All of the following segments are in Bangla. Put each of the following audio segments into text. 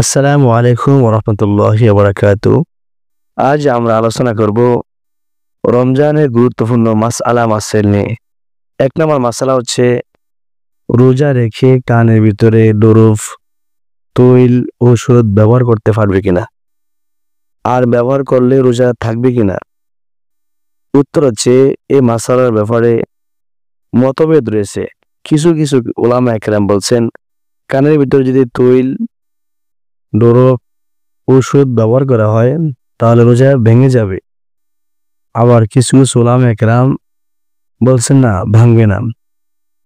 আসসালামু আলাইকুম ওরহমতুল্লাহি ওয়াবারাকাতু। আজ আমরা আলোচনা করব রমজানের গুরুত্বপূর্ণ মাসাইল নিয়ে। ১ নম্বর মাসালা হচ্ছে রোজা রেখে কানের ভিতরে ডুরুফ, তৈল, ঔষধ ব্যবহার করতে পারবে কিনা, আর ব্যবহার করলে রোজা থাকবে কিনা। উত্তর হচ্ছে এই মাসালার ব্যাপারে মতভেদ রয়েছে। কিছু কিছু উলামা একরাম বলছেন কানের ভিতরে যদি তৈল, ডুরুফ, ঔষধ ব্যবহার করা হয় তাহলে রোজা ভেঙে যাবে। আবার কিছু উলামা একরাম বলছেন না, ভাঙবে না।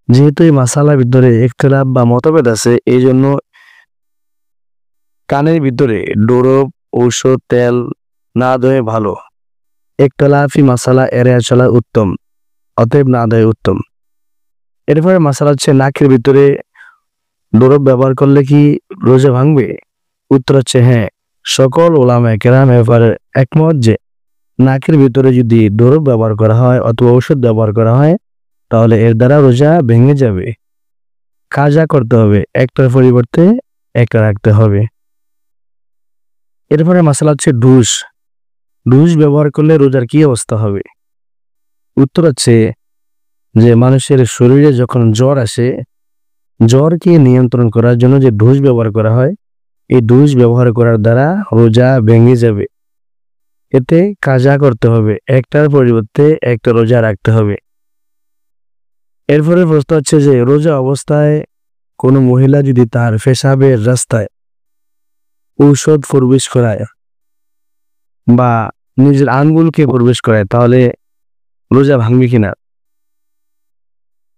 যেহেতু এই মাসালার ভিতরে ইখতিলাফ বা মতভেদ আছে, এই জন্য কানের ভিতরে ডুরুফ, ঔষধ, তেল না দেওয়া ভালো। ইখতিলাফি মাসালা এড়িয়ে চলা উত্তম, অতএব না দেওয়া উত্তম। এরপরে মাসালা হচ্ছে নাকের ভিতরে ডুরুফ ব্যবহার করলে কি রোজা ভাঙবে। উত্তর হচ্ছে হ্যাঁ। সকল উলামা কেরাম এবারে একমত যে নাকের ভিতরে যদি ডুরুফ ব্যবহার করা হয় অথবা ঔষধ ব্যবহার করা হয় তাহলে এর দ্বারা রোজা ভেঙে যাবে। কাজা করতে হবে, একটার পরিবর্তে একটা রাখতে হবে। এরপরে মাসালা হচ্ছে ডুস ব্যবহার করলে রোজার কি অবস্থা হবে। উত্তর হচ্ছে যে মানুষের শরীরে যখন জ্বর আসে, জ্বরকে নিয়ন্ত্রণ করার জন্য যে ডোজ ব্যবহার করা হয়, এই ডোজ ব্যবহার করার দ্বারা রোজা ভেঙে যাবে। এতে কাজা করতে হবে, একটার পরিবর্তে একটা রোজা রাখতে হবে। এরপরে প্রশ্ন হচ্ছে যে রোজা অবস্থায় কোনো মহিলা যদি তার পেশাবের রাস্তায় ঔষধ প্রবেশ করায় বা নিজের আঙ্গুলকে প্রবেশ করায় তাহলে রোজা ভাঙবে কিনা।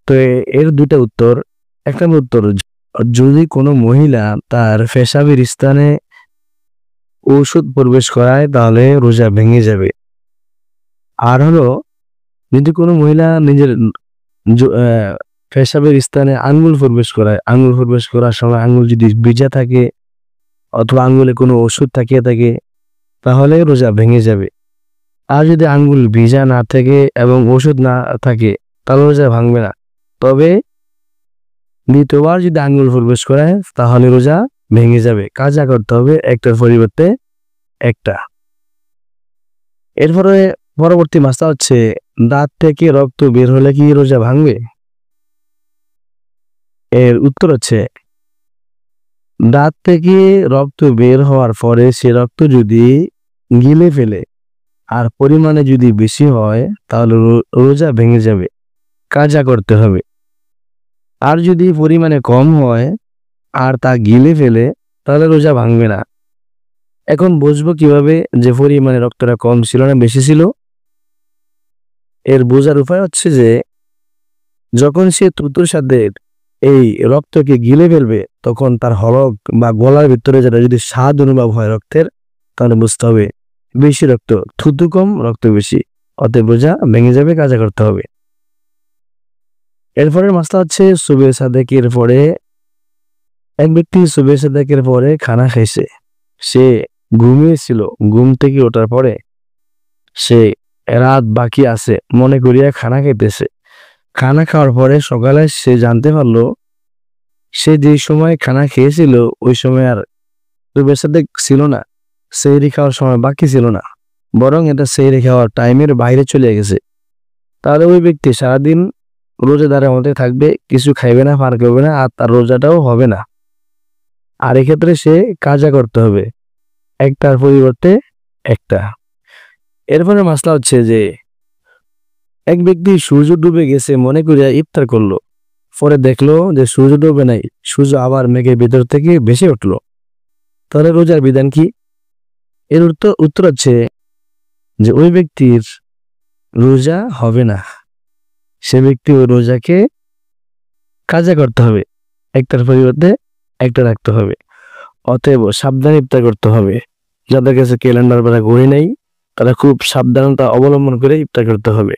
তো এর দুটা উত্তর। একটা উত্তর, যদি কোনো মহিলা তার পেশাবের স্থানে ঔষধ প্রবেশ করায় তাহলে রোজা ভেঙে যাবে। আর হলো যদি কোনো মহিলা নিজের পেশাবের স্থানে আঙ্গুল প্রবেশ করায়, আঙ্গুল প্রবেশ করার সময় আঙ্গুল যদি ভিজা থাকে অথবা আঙ্গুলে কোনো ওষুধ থাকিয়ে থাকে তাহলে রোজা ভেঙে যাবে। আর যদি আঙ্গুল ভিজা না থাকে এবং ওষুধ না থাকে তাহলে রোজা ভাঙবে না। তবে দ্বিতীয়বার যদি আঙ্গুল প্রবেশ করায় তাহলে রোজা ভেঙে যাবে। কাজা করতে হবে, একটার পরিবর্তে একটা। এরপরে পরবর্তী মাসলা হচ্ছে দাঁত থেকে রক্ত বের হলে কি রোজা ভাঙবে। এর উত্তর হচ্ছে দাঁত থেকে রক্ত বের হওয়ার পরে সে রক্ত যদি গিলে ফেলে আর পরিমাণে যদি বেশি হয় তাহলে রোজা ভেঙে যাবে, কাজা করতে হবে। আর যদি পরিমাণে কম হয় আর তা গিলে ফেলে তাহলে রোজা ভাঙবে না। এখন বুঝবো কিভাবে যে পরিমাণে রক্তটা কম ছিল না বেশি ছিল। এর বোঝার উপায় হচ্ছে যে যখন সে থুতুর সাথে এই রক্তকে গিলে ফেলবে তখন তার হলক বা গলার ভিতরে যেটা যদি স্বাদ অনুভব হয় রক্তের, তাহলে বুঝতে হবে বেশি রক্ত, থুতু কম রক্ত বেশি, অতএব রোজা ভেঙে যাবে, কাজা করতে হবে। এরপরের মাসলা হচ্ছে সুবহে সাদেকের পরে এক ব্যক্তি সুবহে সাদেকের পরে খানা খাইছে, সে ঘুমিয়েছিল, ঘুম থেকে ওঠার পরে সে রাত বাকি আছে মনে করিয়া খানা খাইতেছে। খানা খাওয়ার পরে সকালে সে জানতে পারলো সে যে সময় খানা খেয়েছিল ওই সময় আর সুবহে সাদেক ছিল না, সেহরি খাওয়ার সময় বাকি ছিল না, বরং এটা সেহরি খাওয়ার টাইমের বাইরে চলে গেছে। তাহলে ওই ব্যক্তি সারাদিন রোজাদারের মধ্যে থাকবে, কিছু খাইবে না, পার করবে না, আর তার রোজাটাও হবে না। আর এক্ষেত্রে সে কাজা করতে হবে, একটার পরিবর্তে একটা। এরপরে মাসলা হচ্ছে যে এক ব্যক্তি সূর্য ডুবে গেছে মনে করিয়া ইফতার করলো, পরে দেখলো যে সূর্য ডুবে নাই, সূর্য আবার মেঘের ভিতর থেকে ভেসে উঠলো, তাহলে রোজার বিধান কি। এর উত্তর হচ্ছে যে ওই ব্যক্তির রোজা হবে না, সে ব্যক্তি ওই রোজাকে কাজা করতে হবে, একটার পরিবর্তে একটা রাখতে হবে। অতএব সাবধানে ইফতার করতে হবে। যাদের কাছে ক্যালেন্ডার বা ঘড়ি নেই তারা খুব সাবধানতা অবলম্বন করে ইফতার করতে হবে।